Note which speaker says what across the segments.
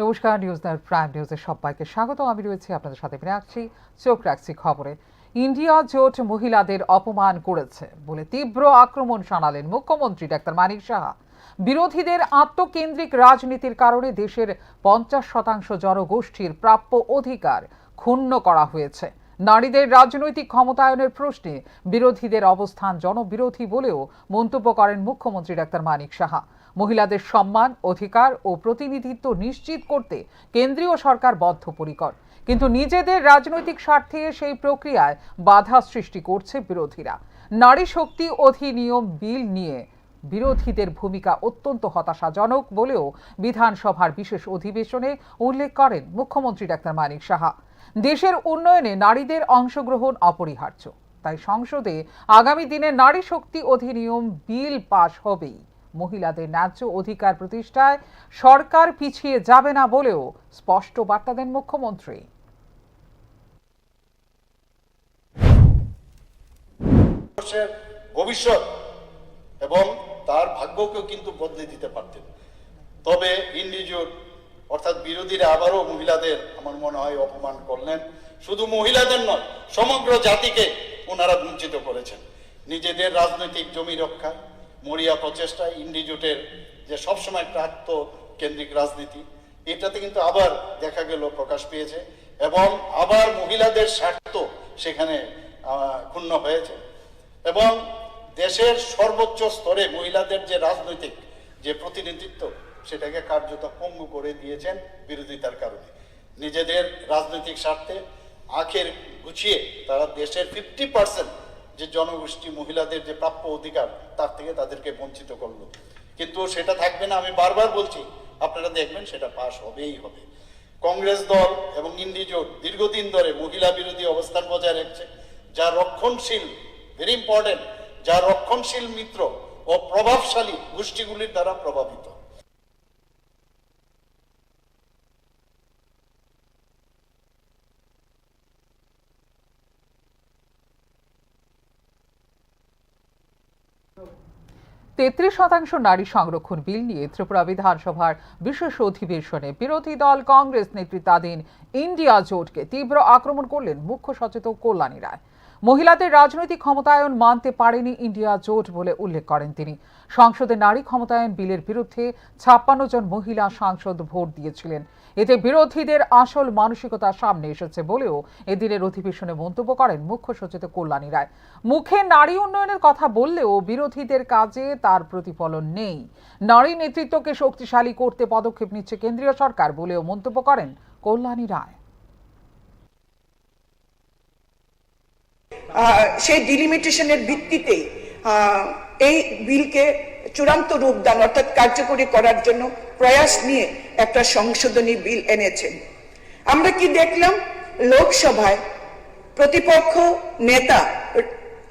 Speaker 1: নমস্কার, news prime নিউজের সবাইকে স্বাগত। আমি রয়েছি আপনাদের সাথে চোখ রাখছি খবরে। ইন্ডিয়া জোট মহিলাদের অপমান করেছে বলে তীব্র আক্রমণ শানালেন মুখ্যমন্ত্রী ডাক্তার মানিক সাহা। বিরোধীদের আত্মকেন্দ্রিক রাজনীতির কারণে দেশের 50% জনগোষ্ঠীর প্রাপ্য অধিকার ক্ষুণ্ণ করা হয়েছে। নারীদের রাজনৈতিক ক্ষমতায়নের প্রশ্নে বিরোধীদের অবস্থান জনবিরোধী বলেও মন্তব্য করেন মুখ্যমন্ত্রী ডাক্তার মানিক সাহা। মহিলাদের সম্মান, অধিকার ও প্রতিনিধিত্ব নিশ্চিত করতে কেন্দ্রীয় সরকার বদ্ধপরিকর, কিন্তু নিজেদের রাজনৈতিক স্বার্থে সেই প্রক্রিয়ায় বাধা সৃষ্টি করছে বিরোধীরা। নারী শক্তি অধিনিয়ম বিল নিয়ে বিরোধীদের ভূমিকা অত্যন্ত হতাশাজনক বলেও বিধানসভার বিশেষ অধিবেশনে উল্লেখ করেন মুখ্যমন্ত্রী ডাক্তার মানিক সাহা। দেশের উন্নয়নে নারীদের অংশগ্রহণ অপরিহার্য, তাই সংসদে আগামী দিনে নারী শক্তি অধিনিয়ম বিল পাশ হবেই। মহিলাদের ন্যায্য অধিকার প্রতিষ্ঠায় সরকার পিছিয়ে যাবে না বলেও স্পষ্ট বার্তা দেন মুখ্যমন্ত্রী।
Speaker 2: ভবিষ্যৎ এবং তার ভাগ্যকেও কিন্তু বদলে দিতে পারতেন। তবে ইন্ডিজোট অর্থাৎ বিরোধীরা আবারও মহিলাদের আমার মনে হয় অপমান করলেন। শুধু মহিলাদের নয়, সমগ্র জাতিকে ওনারা বঞ্চিত করেছেন। নিজেদের রাজনৈতিক জমি রক্ষা মরিয়া প্রচেষ্টায় ইন্ডিজোটের যে সবসময় একটা আত্মকেন্দ্রিক রাজনীতি, এটাতে কিন্তু আবার দেখা গেল প্রকাশ পেয়েছে এবং আবার মহিলাদের স্বার্থ সেখানে ক্ষুণ্ণ হয়েছে এবং দেশের সর্বোচ্চ স্তরে মহিলাদের যে রাজনৈতিক যে প্রতিনিধিত্ব সেটাকে কার্যত পঙ্গু করে দিয়েছেন বিরোধিতার কারণে। নিজেদের রাজনৈতিক স্বার্থে আখের গুছিয়ে তারা দেশের 50% যে জনগোষ্ঠী মহিলাদের যে প্রাপ্য অধিকার তার থেকে তাদেরকে বঞ্চিত করলো। কিন্তু সেটা থাকবে না, আমি বারবার বলছি, আপনারা দেখবেন সেটা পাশ হবেই হবে। কংগ্রেস দল এবং ইন্ডিজোট দীর্ঘদিন ধরে মহিলা বিরোধী অবস্থান বজায় রাখছে, যা রক্ষণশীল, ভেরি ইম্পর্টেন্ট, যা রক্ষণশীল মিত্র ও প্রভাবশালী গোষ্ঠীগুলির দ্বারা প্রভাবিত।
Speaker 1: তেত্রিশ শতাংশ নারী সংরক্ষণ বিল নিয়ে ত্রিপুরা বিধানসভার বিশেষ অধিবেশনে বিরোধী দল কংগ্রেস নেতৃত্বাধীন ইন্ডিয়া জোটকে তীব্র আক্রমণ করলেন মুখ্য সচেতক কল্যাণী রায়। মহিলাদের রাজনৈতিক ক্ষমতায়ন মানতে পারেনি ইন্ডিয়া জোট বলে উল্লেখ করেন তিনি। সংসদে নারী ক্ষমতায়ন বিলের বিরুদ্ধে 56 জন মহিলা সাংসদ ভোট দিয়েছিলেন। এতে বিরোধীদের আসল মানসিকতা সামনে এসেছে বলেও এদিনের অধিবেশনে মন্তব্য করেন মুখ্য সচেতক কল্যাণী রায়। মুখে নারী উন্নয়নের কথা বললেও বিরোধীদের কাজে তার প্রতিফলন নেই। নারী নেতৃত্বকে শক্তিশালী করতে পদক্ষেপ নিচ্ছে কেন্দ্রীয় সরকার বলেও মন্তব্য করেন কল্যাণী রায়।
Speaker 3: সেই ডিলিমিটেশনের ভিত্তিতে এই বিলকে চূড়ান্ত রূপদান অর্থাৎ কার্যকরী করার জন্য প্রয়াস নিয়ে একটা সংশোধনী বিল এনেছেন। আমরা কি দেখলাম, লোকসভায় প্রতিপক্ষ নেতা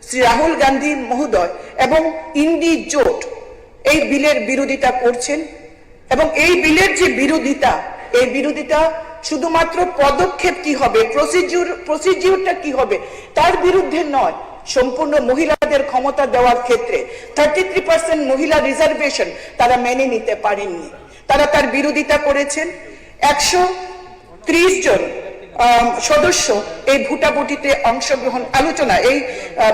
Speaker 3: শ্রী রাহুল গান্ধী মহোদয় এবং ইন্ডি জোট এই বিলের বিরোধিতা করছেন এবং এই বিলের যে বিরোধিতা, এই বিরোধিতা শুধুমাত্র পদক্ষেপ কি হবে, প্রসিডিউরটা কি হবে তার বিরুদ্ধে নয়, সম্পূর্ণ মহিলাদের ক্ষমতা দেওয়ার ক্ষেত্রে 33% মহিলা রিজার্ভেশন তারা মেনে নিতে পারেননি, তারা তার বিরোধিতা করেছেন। 130 জন সদস্য এই ভোটাভুটিতে অংশগ্রহণ এই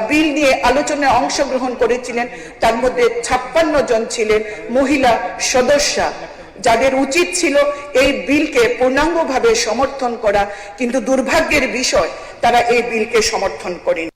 Speaker 3: বিল নিয়ে আলোচনায় অংশগ্রহণ করেছিলেন। তার মধ্যে 56 জন ছিলেন মহিলা সদস্য, যাদের উচিত ছিল এই বিলকে পূর্ণাঙ্গভাবে সমর্থন করা, কিন্তু দুর্ভাগ্যের বিষয় তারা এই বিলকে সমর্থন করেনি।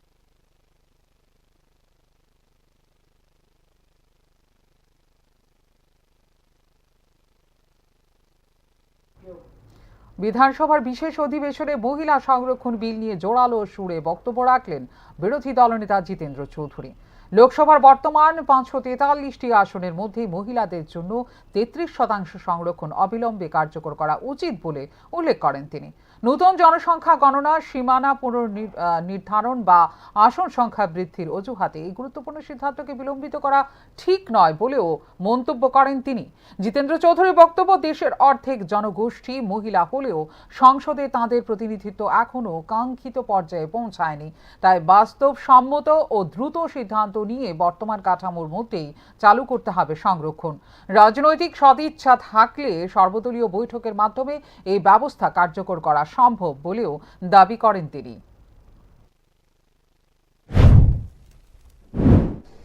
Speaker 1: বিধানসভার বিশেষ অধিবেশনে মহিলা সংরক্ষণ বিল নিয়ে জোরালো সুরে বক্তব্য রাখলেন বিরোধী দলনেতা জিতেন্দ্র চৌধুরী। লোকসভার বর্তমান 543টি আসনের মধ্যে মহিলাদের জন্য 33% সংরক্ষণ অবিলম্বে কার্যকর করা উচিত বলে উল্লেখ করেন তিনি। নতুন জনসংখ্যা গণনা, সীমানা পুনর্নির্ধারণ বা আসন সংখ্যা বৃদ্ধির অজুহাতে এই গুরুত্বপূর্ণ সিদ্ধান্তকে বিলম্বিত করা ঠিক নয় বলেও মন্তব্য করেন তিনি। জিতেন্দ্র চৌধুরীর বক্তব্য, দেশের অর্ধেক জনগোষ্ঠী মহিলা হলেও সংসদে তাদের প্রতিনিধিত্ব এখনও কাঙ্ক্ষিত পর্যায়ে পৌঁছায়নি। তাই বাস্তবসম্মত ও দ্রুত সিদ্ধান্ত নিয়ে বর্তমান কাঠামোর মধ্যেই চালু করতে হবে সংরক্ষণ। রাজনৈতিক সদিচ্ছা থাকলে সর্বদলীয় বৈঠকের মাধ্যমে এই ব্যবস্থা কার্যকর করা সম্ভব বলেও দাবি করেন তিনি।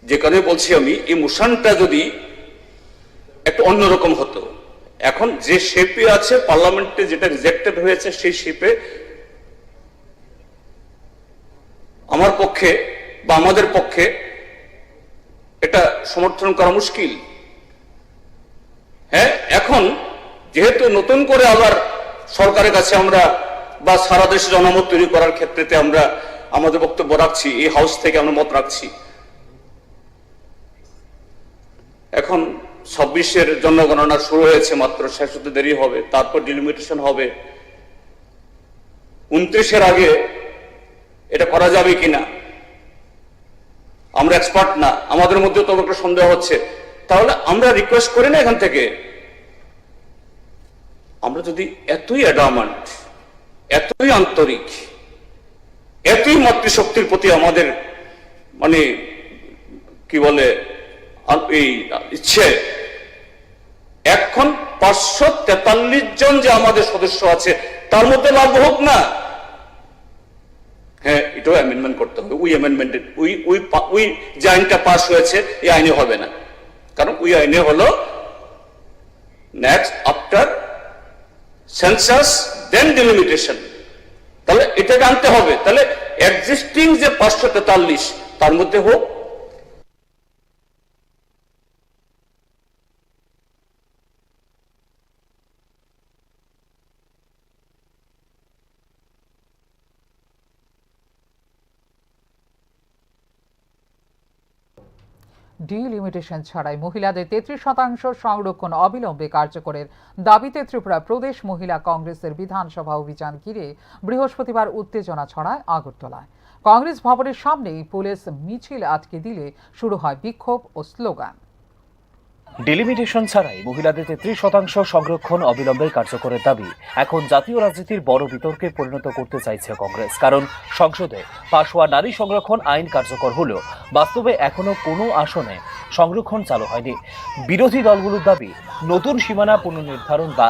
Speaker 4: যে কারণে বলছি আমি, এই মোশনটা যদি একটু অন্যরকম হতো, এখন যে শেপে আছে পার্লামেন্টে, যেটা রিজেক্টেড হয়েছে সেই শেপে আমার পক্ষে বা আমাদের পক্ষে এটা সমর্থন করা মুশকিল। হ্যাঁ, এখন যেহেতু নতুন করে আবার সরকারের কাছে আমরা বা সারা দেশে জনমত তৈরি করার ক্ষেত্রে আমরা আমাদের বক্তব্য রাখছি, এই হাউস থেকে আমরা মত রাখছি। এখন 26-এর জনগণনা শুরু হয়েছে মাত্র, শেষ হতে দেরি হবে, তারপর ডিলিমিটেশন হবে। 29-এর আগে এটা করা যাবে কিনা আমরা এক্সপার্ট না, আমাদের মধ্যে তো একটা সন্দেহ হচ্ছে। তাহলে আমরা রিকোয়েস্ট করি না এখান থেকে, আমরা যদি এতই অ্যাডামান্ট, এতই আন্তরিক, এতই মাতৃশক্তির প্রতি আমাদের মানে কি বলে এই ইচ্ছে, এখন 543 জন যে আমাদের সদস্য আছে তার মধ্যে লাভ হোক না। হ্যাঁ, এটাও অ্যামেন্ডমেন্ট করতে হবে। ওই যে আইনটা পাস হয়েছে এই আইনে হবে না, কারণ ওই আইনে হলো নেক্সট আফটার সেন্সাস দেন ডিলিমিটেশন। তাহলে এটাকে আনতে হবে। তাহলে এক্সিস্টিং যে 543 তার মধ্যে হোক।
Speaker 1: ডিলিমিটেশন ছাড়াই মহিলাদের 33% সংরক্ষণ অবিলম্বে কার্যকরের দাবিতে ত্রিপুরা প্রদেশ মহিলা কংগ্রেসের বিধানসভা অভিযান ঘিরে বৃহস্পতিবার উত্তেজনা ছড়ায় আগরতলায়। কংগ্রেস ভবনের সামনেই পুলিশ মিছিল আটকে দিলে শুরু হয় বিক্ষোভ ও স্লোগান।
Speaker 5: ডিলিমিটেশন ছাড়াই মহিলাদের 33% সংরক্ষণ অবিলম্বে কার্যকরের দাবি এখন জাতীয় রাজনীতির বড় বিতর্কে পরিণত করতে চাইছে কংগ্রেস। কারণ সংসদে পাশ হওয়া নারী সংরক্ষণ আইন কার্যকর হলেও বাস্তবে এখনো কোনো আসনে সংরক্ষণ চালু হয়নি। বিরোধী দলগুলোর দাবি, নতুন সীমানা পুনর্নির্ধারণ বা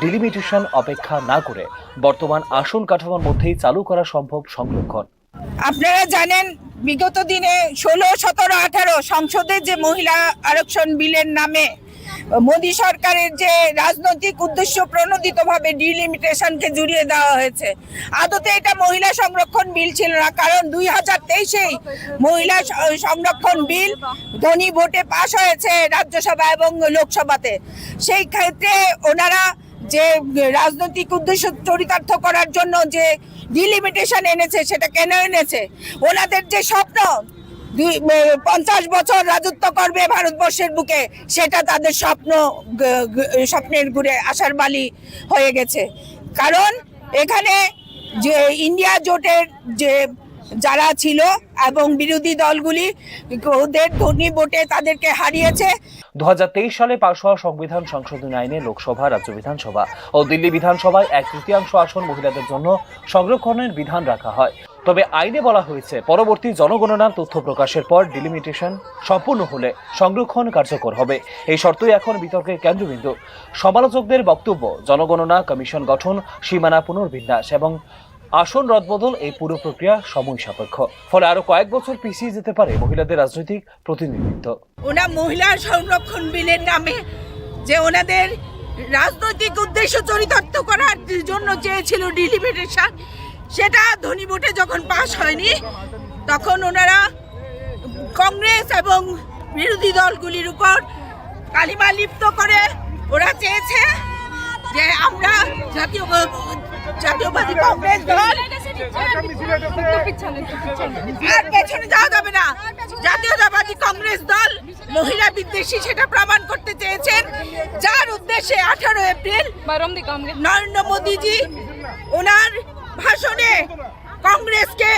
Speaker 5: ডিলিমিটেশন অপেক্ষা না করে বর্তমান আসন কাঠামোর মধ্যেই চালু করা সম্ভব সংরক্ষণ।
Speaker 6: আপনারা জানেন, বিগত দিনে 16, 17, 18 সংসদে যে মহিলা আরক্ষণ বিলের নামে মোদী সরকারের যে রাজনৈতিক উদ্দেশ্য প্রণোদিতভাবে ডিলিমিটেশনকে জুড়িয়ে দেওয়া হয়েছে, আদতে এটা মহিলা সংরক্ষণ বিল ছিল না। কারণ 2023-এই মহিলা সংরক্ষণ বিল ধ্বনি ভোটে পাশ হয়েছে রাজ্যসভা এবং লোকসভাতে। সেই ক্ষেত্রে ওনারা যে রাজনৈতিক উদ্দেশ্য চরিতার্থ করার জন্য যে ডিলিমিটেশন এনেছে, সেটা কেন এনেছে? ওনাদের যে স্বপ্ন 50 বছর রাজত্ব করবে ভারতবর্ষের বুকে, সেটা তাদের স্বপ্নের ঘুরে আসার বালি হয়ে গেছে। কারণ এখানে যে ইন্ডিয়া জোটের যে যারা ছিল এবং বিরোধী দলগুলি ওদের ধ্বনি ভোটে তাদেরকে হারিয়েছে।
Speaker 5: 2023 সালে পাশ হওয়া সংবিধান সংশোধনী আইনে লোকসভা, রাজ্য বিধানসভা ও দিল্লি বিধানসভায় 1/3 আসন মহিলাদের জন্য সংরক্ষণের বিধান রাখা হয়। তবে আইনে বলা হয়েছে, পরবর্তী জনগণনার তথ্য প্রকাশের পর ডিলিমিটেশন সম্পূর্ণ হলে সংরক্ষণ কার্যকর হবে। এই শর্তই এখন বিতর্কের কেন্দ্রবিন্দু। সমালোচকদের বক্তব্য, জনগণনা কমিশন গঠন, সীমানা পুনর্বিন্যাস এবং আসন রদবদল এই পুরো প্রক্রিয়া সময় সাপেক্ষ। ফলে আরো কয়েক বছর পিছিয়ে যেতে পারে মহিলাদের রাজনৈতিক প্রতিনিধিত্ব।
Speaker 6: ওনা মহিলা সংরক্ষণ বিলের নামে যে ওনাদের রাজনৈতিক উদ্দেশ্য চরিতার্থ করার জন্য চেয়েছিল ডিলিমিটেশন, সেটা ধ্বনি ভোটে যখন পাশ হয়নি, তখন ওনারা কংগ্রেস এবং বিরোধী দলগুলির উপর কালিমা লিপ্ত করে ওরা চেয়েছে যে আমরা জাতীয়বাদী কংগ্রেস দল আর পেছনে যাওয়া যাবে না, জাতীয়তাবাদী কংগ্রেস দল মহিলা বিদ্বেষী সেটা প্রমাণ করতে চেয়েছেন, যার উদ্দেশ্যে 18 এপ্রিল নরেন্দ্র মোদীজি ওনার ভাষণে কংগ্রেসকে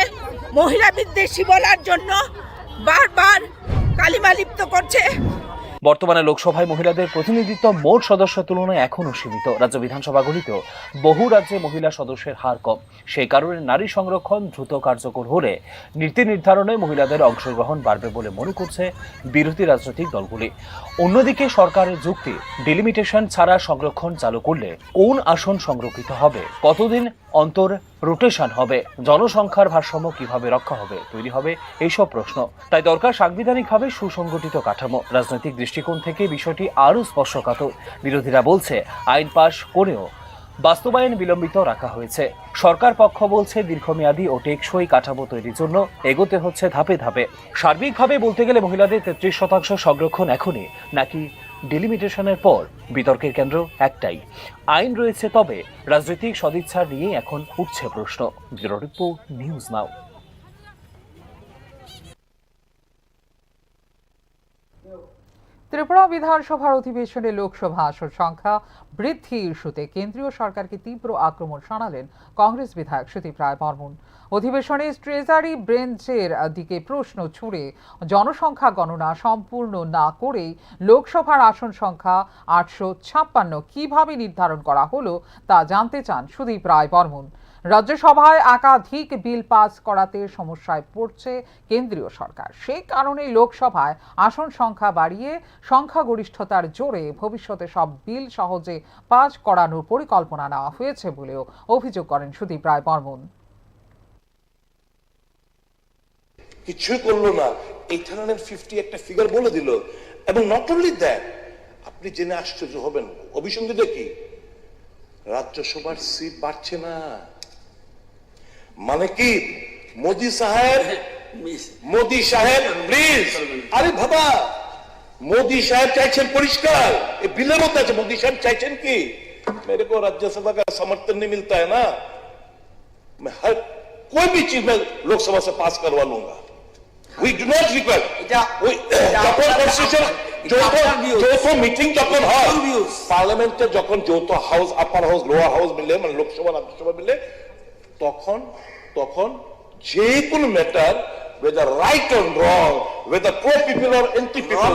Speaker 6: মহিলা বিদ্বেষী বলার জন্য বারবার কালিমা লিপ্ত করছে।
Speaker 5: বর্তমানে লোকসভায় মহিলাদের প্রতিনিধিত্ব মোট সদস্যের তুলনায় এখনও সীমিত। রাজ্য বিধানসভাগুলিতেও বহু রাজ্যে মহিলা সদস্যের হার কম। সেই কারণে নারী সংরক্ষণ দ্রুত কার্যকর হলে নীতি নির্ধারণে মহিলাদের অংশগ্রহণ বাড়বে বলে মনে করছে বিরোধী রাজনৈতিক দলগুলি। অন্যদিকে সরকারের যুক্তি, ডিলিমিটেশন ছাড়া সংরক্ষণ চালু করলে কোন আসন সংরক্ষিত হবে, কতদিন অন্তর রোটেশন হবে, জনসংখ্যার ভারসাম্য কিভাবে রক্ষা হবে, তৈরি হবে এইসব প্রশ্ন। তাই দরকার সাংবিধানিকভাবে সুসংগঠিত কাঠামো। রাজনৈতিক দৃষ্টিকোণ থেকে বিষয়টি আরও স্পর্শকাতর। বিরোধীরা বলছে আইন পাশ করেও বাস্তবায়ন বিলম্বিত রাখা হয়েছে। সরকার পক্ষ বলছে দীর্ঘমেয়াদী ও টেকসই কাঠামো তৈরির জন্য এগোতে হচ্ছে ধাপে ধাপে। সার্বিকভাবে বলতে গেলে মহিলাদের 33% সংরক্ষণ এখনই নাকি ডিলিমিটেশনের পর বিতর্কের কেন্দ্র একটাই। আইন রয়েছে, তবে রাজনৈতিক সদিচ্ছা নিয়ে এখন উঠছে প্রশ্ন। Bureau report, news now.
Speaker 1: Tripura বিধানসভার অধিবেশনে লোকসভা আসন সংখ্যা বৃদ্ধি ইস্যুতে কেন্দ্রীয় সরকারকে তীব্র আক্রমণ শানালেন কংগ্রেস বিধায়ক সুদীপ রায় বর্মন। অধিবেশনে ট্রেজারি ব্রেঞ্চের দিকে প্রশ্ন ছুড়ে জনসংখ্যা গণনা সম্পূর্ণ না করেই লোকসভার আসন সংখ্যা 856 কিভাবে নির্ধারণ করা হলো তা জানতে চান সুদীপ রায় বর্মন। রাজ্যসভায় একাধিক বিল পাস করাতে সমস্যায় পড়ছে কেন্দ্রীয় সরকার। সেই কারণে লোকসভায় আসন সংখ্যা বাড়িয়ে সংখ্যাগরিষ্ঠতার জোরে ভবিষ্যতে সব বিল সহজে পাস করানোর পরিকল্পনা নেওয়া হয়েছে বলেও অভিযোগ করেন সুদীপ রায় বর্মন।
Speaker 7: কিছুই করলো না, 850 একটা ফিগার বলে দিল। এবং নট অনলি দ্যাট, আপনি জেনে আশ্চর্য হবেন অভিসন্ধিটা কি, রাজ্যসভার সিট বাড়ছে না। মানে কি, মোদি সাহেব প্লিজ, আরে বাবা, মোদি সাহেব চাইছেন পরিষ্কার, এই বিলের মধ্যে আছে, মোদি সাহেব চাইছেন কি, मेरे को राज्यसभा का समर्थन नहीं मिलता है ना, मैं हर कोई भी चीज में लोकसभा से पास करवा लूंगा। We do not require যখন কনস্টিটিউশন যৌথ মিটিং যখন হয় পার্লামেন্টে, যখন যৌথ হাউস, আপার হাউস, লোয়ার হাউস মিলে, মানে লোকসভা রাজ্যসভা মিলে, তখন যে কোনো matter, whether right or wrong, whether pro people or anti people,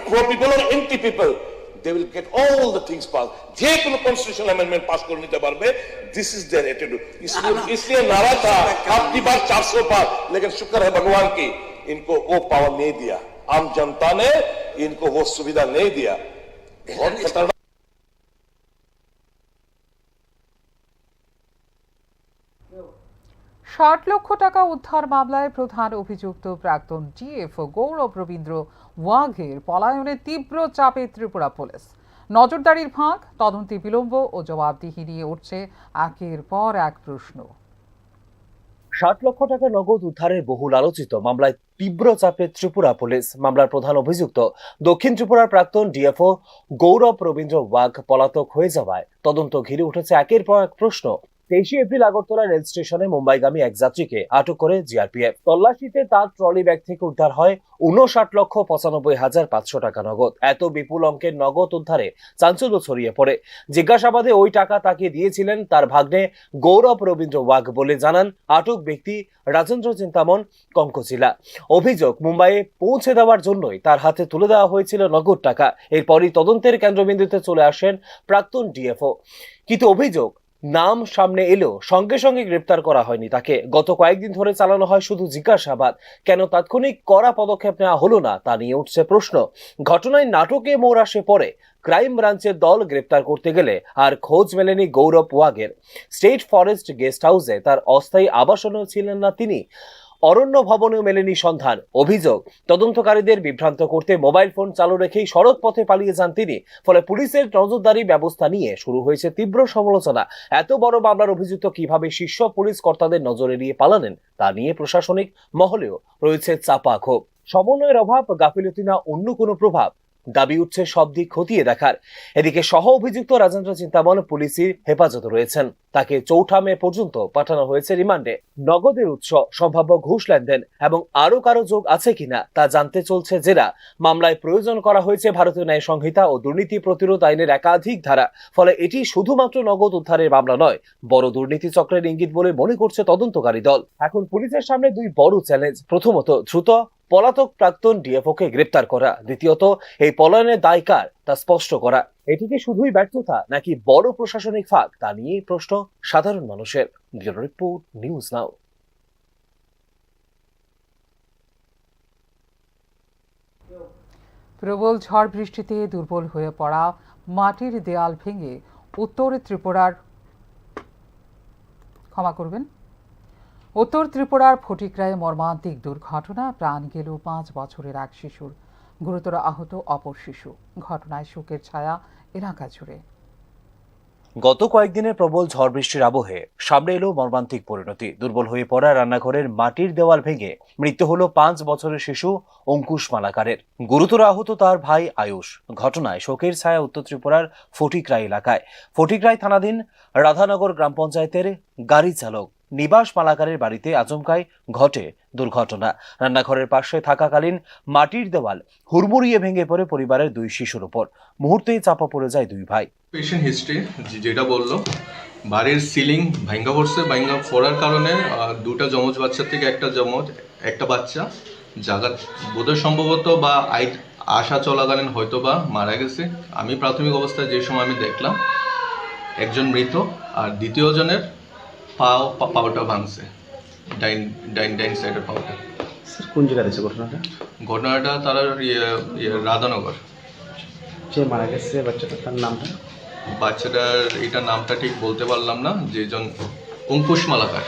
Speaker 7: pro people or anti people, they will get all the things passed. যে কোনো কনস্টিটিউশনাল অ্যামেন্ডমেন্ট পাস করে নিতে পারবে। This is their attitude. इसलिए नारा था आपकी बार 400 पार, लेकिन शुक्र है भगवान की इनको वो पावर नहीं दिया, आम जनता ने इनको वो सुविधा नहीं दिया। बहुत खतरनाक।
Speaker 1: 60 লক্ষ টাকা উদ্ধার মামলায় প্রধান অভিযুক্ত প্রাক্তন ডিএফও গৌরব রবীন্দ্র ওয়াঘের পলায়নে তীব্র চাপে ত্রিপুরা পুলিশ। নজরদারির ফাঁক, তদন্তে বিলম্ব ও জবাবদিহি নিয়ে উঠছে একের পর এক প্রশ্ন।
Speaker 5: 60 লক্ষ টাকা নগদ উদ্ধারের বহুল আলোচিত মামলায় তীব্র চাপে ত্রিপুরা পুলিশ। মামলার প্রধান অভিযুক্ত দক্ষিণ ত্রিপুরার প্রাক্তন ডিএফও গৌরব রবীন্দ্র ওয়াঘ পলাতক হয়ে যাওয়ায় তদন্ত ঘিরে উঠেছে একের পর এক প্রশ্ন। 23 এপ্রিল আগরতলা রেল স্টেশনে মুম্বাইগামী এক যাত্রীকে আটক করে জিআরপিএফ। তল্লাশিতে তার ট্রলি ব্যাগ থেকে উদ্ধার হয় 59,95,500 টাকা নগদ। এত বিপুল অঙ্কের নগদ উদ্ধারে চাঞ্চল্য ছড়িয়ে পড়ে। জিজ্ঞাসাবাদে ওই টাকা তাকে দিয়েছিলেন তার ভাগ্নে গৌরব রবীন্দ্র ওয়াঘ বলে জানান আটক ব্যক্তি রাজেন্দ্র চিন্তামন কঙ্কচিলা। অভিযোগ, মুম্বাইয়ে পৌঁছে দেওয়ার জন্যই তার হাতে তুলে দেওয়া হয়েছিল নগদ টাকা। এরপরই তদন্তের কেন্দ্রবিন্দুতে চলে আসেন প্রাক্তন ডিএফও। কিন্তু অভিযোগ নাম সামনে এলেও সঙ্গে সঙ্গে গ্রেপ্তার করা হয়নি তাকে। গত কয়েকদিন ধরে চালানো হয় শুধু জিজ্ঞাসাবাদ। কেন তাৎক্ষণিক কড়া পদক্ষেপ নেওয়া হলো না তা নিয়ে উঠছে প্রশ্ন। ঘটনায় নাটকে মোড় আসে পড়ে ক্রাইম ব্রাঞ্চের দল গ্রেপ্তার করতে গেলে আর খোঁজ মেলেনি গৌরব ওয়াঘের। স্টেট ফরেস্ট গেস্ট হাউসে তার অস্থায়ী আবাসনেও ছিলেন না তিনি। অরণ্য ভবনেও মেলেনি সন্ধান। অভিযোগ, তদন্তকারীদের বিভ্রান্ত করতে মোবাইল ফোন চালু রেখেই সড়ক পথে পালিয়ে যান তিনি। ফলে পুলিশের নজরদারি ব্যবস্থা নিয়ে শুরু হয়েছে তীব্র সমালোচনা। এত বড় মামলার অভিযুক্ত কিভাবে শীর্ষ পুলিশ কর্তাদের নজরে এড়িয়ে পালালেন তা নিয়ে প্রশাসনিক মহলেও রয়েছে চাপা ক্ষোভ। সমন্বয়ের অভাব, গাফিলতি না অন্য কোনো প্রভাব, দাবি উঠছে সব দিক খতিয়ে দেখার। এদিকে সহ অভিযুক্ত রাজেন্দ্র চিন্তামন পুলিশের হেফাজতে রয়েছেন। তাকে 4 মে পর্যন্ত পাঠানো হয়েছে রিমান্ডে। নগদের উৎস, সম্ভাব্য ঘুষ লেনদেন এবং আরো কারো যোগ আছে কিনা তা জানতে চলছে জেরা। মামলায় প্রয়োজন করা হয়েছে ভারতীয় ন্যায় সংহিতা ও দুর্নীতি প্রতিরোধ আইনের একাধিক ধারা। ফলে এটি শুধুমাত্র নগদ উদ্ধারের মামলা নয়, বড় দুর্নীতি চক্রের ইঙ্গিত বলে মনে করছে তদন্তকারী দল। এখন পুলিশের সামনে 2 বড় চ্যালেঞ্জ। প্রথমত, দ্রুত পলাতক প্রাক্তন ডিএফওকে গ্রেপ্তার করা। দ্বিতীয়ত, এই পলায়নের দায় কার তা স্পষ্ট করা। এটি কি শুধুই ব্যর্থতা নাকি বড় প্রশাসনিক ফাঁক, তা নিয়ে প্রশ্ন সাধারণ মানুষের। Bureau report, news now.
Speaker 1: প্রবল ঝড় বৃষ্টিতে দুর্বল হয়ে পড়া মাটির দেয়াল ভেঙে উত্তর ত্রিপুরার ফটিকরায় মর্মান্তিক দুর্ঘটনা। প্রাণ গেল 5 বছরের এক শিশুর, গুরুতর আহত অপর শিশু। ঘটনায় শোকের ছায়া এলাকা জুড়ে।
Speaker 5: গত কয়েকদিনের প্রবল ঝড় বৃষ্টির আবহে সামনে এলো মর্মান্তিক পরিণতি। দুর্বল হয়ে পড়া রান্নাঘরের মাটির দেওয়াল ভেঙে মৃত্যু হলো 5 বছরের শিশু অঙ্কুশ মালাকারের। গুরুতর আহত তার ভাই আয়ুষ। ঘটনায় শোকের ছায়া উত্তর ত্রিপুরার ফটিকরাই এলাকায়। ফটিকরাই থানাধীন রাধানগর গ্রাম পঞ্চায়েতের গাড়ি চালক নিবাস মালাকারের বাড়িতে আচমকাই ঘটে দুর্ঘটনা। রান্নাঘরের পাশে থাকাকালীন মাটির দেওয়াল হুড়মুড়িয়ে ভেঙে পড়ে পরিবারের 2 শিশুর উপর। মুহূর্তেই চাপা পড়ে যায় 2 ভাই।
Speaker 8: পেশেন্ট হিস্ট্রি যেটা বললো, বাড়ির সিলিং ভাঙ্গা পড়ছে। ভাঙ্গা পড়ার কারণে 2টা যমজ বাচ্চার থেকে একটা বাচ্চা জায়গা বোধহয় সম্ভবত বা আসা চলাকালীন হয়তো বা মারা গেছে। আমি প্রাথমিক অবস্থায় যে সময় আমি দেখলাম একজন মৃত, আর দ্বিতীয় জনের পাওটা ভাঙছে, ডাইন সাইডের পাওটা।
Speaker 9: কোন জায়গায় আছে
Speaker 8: ঘটনাটা তারা রাধানগর।
Speaker 9: যে মারা গেছে বাচ্চাটা, তার নামটা?
Speaker 8: বাচ্চাটার এটা নামটা ঠিক বলতে পারলাম না। যেজন অঙ্কুশ মালাকার।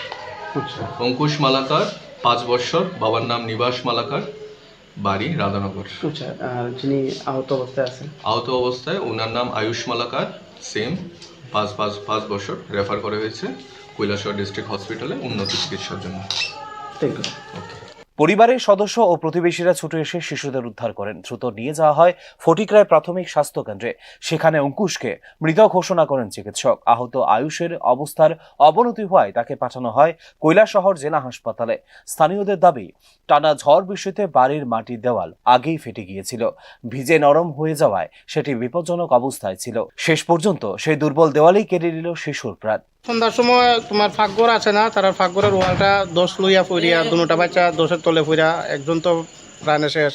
Speaker 8: অঙ্কুশ মালাকার, 5 বছর। বাবার নাম নিবাস মালাকার, বাড়ি রাধানগর।
Speaker 9: আচ্ছা, আর যিনি আহত অবস্থায় আছেন?
Speaker 8: আহত অবস্থায় ওনার নাম আয়ুষ মালাকার, সেম 5 বছর। রেফার করা হয়েছে কৈলাসহর ডিস্ট্রিক্ট হসপিটালে উন্নত চিকিৎসার জন্য।
Speaker 9: Thank you.
Speaker 5: পরিবারের সদস্য ও প্রতিবেশীরা ছুটে এসে শিশুদের উদ্ধার করেন। দ্রুত নিয়ে যাওয়া হয় ফটিকরায় প্রাথমিক স্বাস্থ্য কেন্দ্রে। সেখানে অঙ্কুশকে মৃত ঘোষণা করেন চিকিৎসক। আহত আয়ুষের অবস্থার অবনতি হওয়ায় তাকে পাঠানো হয় কৈলাসহর জেলা হাসপাতালে। স্থানীয়দের দাবি, টানা ঝড় বৃষ্টিতে বাড়ির মাটির দেওয়াল আগেই ফেটে গিয়েছিল। ভিজে নরম হয়ে যাওয়ায় সেটি বিপজ্জনক অবস্থায় ছিল। শেষ পর্যন্ত সেই দুর্বল দেওয়ালেই কেড়ে নিল শিশুর প্রাণ।
Speaker 10: সন্ধ্যার সময় তোমার ফাঁকঘর আছে না, তারা ফাঁকঘরের ওয়ালটা 10 লইয়া পড়িয়া, 2টা বাচ্চা 10-এর তলে পড়িয়া, একজন তো প্রাণে শেষ,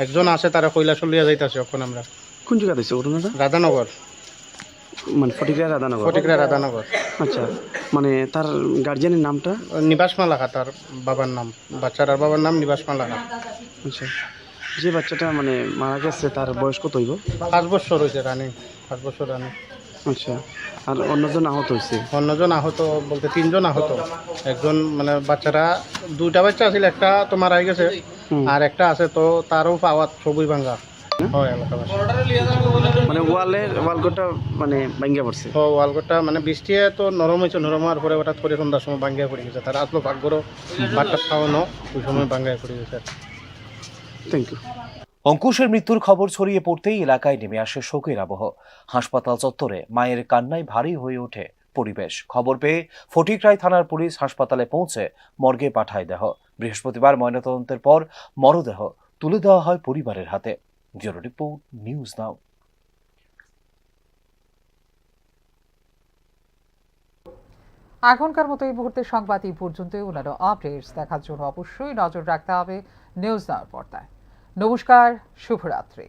Speaker 10: একজন আছে তারা কৈলাসহর লইয়া যাইতাছে। এখন আমরা
Speaker 9: কোন জায়গা দিয়েছে ঘটনাটা?
Speaker 10: রাধানগর,
Speaker 9: মানে ফটিকরাই রাধানগর।
Speaker 10: ফটিকরাই রাধানগর।
Speaker 9: আচ্ছা, মানে তার গার্জিয়ানের নামটা?
Speaker 10: নিবাস মালাকা তার বাবার নাম, বাচ্চাটার বাবার নাম নিবাস মালাকা।
Speaker 9: আচ্ছা, যে বাচ্চাটা মানে মারা গেছে তার বয়স কত হইব?
Speaker 10: 5 বছর হয়েছে, রানিং 5 বছর রানিং।
Speaker 9: আচ্ছা, আর অন্যজন আহত হয়েছে?
Speaker 10: অন্যজন আহত বলতে 3 জন আহত। একজন মানে বাচ্চারা 2টা বাচ্চা আছিল, একটা তো মারা গেছে, আর একটা আছে তো তারও পাওয়ার সবই ভাঙ্গা হয় এলাকাবাসী।
Speaker 9: মানে ওয়ালঘরটা মানে ভাঙ্গা পড়ছে?
Speaker 10: ওয়ালঘরটা মানে বৃষ্টি তো নরম হয়েছে, নরম হওয়ার পরে হঠাৎ করে সন্ধ্যার সময় ভাঙ্গিয়া পড়ে গেছে। তারা আসলো পাকঘরও বাটটা খাওয়ানো, ওই সময় ভাঙ্গিয়া পড়ে গেছে।
Speaker 9: Thank you.
Speaker 5: অঙ্কুশের মৃত্যুর খবর ছড়িয়ে পড়তেই এলাকায় নেমে আসে শোকের আবহ। হাসপাতাল চত্বরে মায়ের কান্নায় ভারী হয়ে ওঠে পরিবেশ। খবর পেয়ে ফটিকরাই থানার পুলিশ হাসপাতালে পৌঁছে মর্গে পাঠায় দেহ। বৃহস্পতিবার ময়নাতদন্তের পর মরদেহ তুলে দেওয়া হয় পরিবারের হাতে। Bureau report, news now.
Speaker 1: এখনকার মতো এই মুহূর্তের সংবাদ এই পর্যন্তই। অন্যান্য আপডেটস দেখার জন্য অবশ্যই নজর রাখতে হবে নিউজ নাওর পর্দায়। নমস্কার, শুভরাত্রি।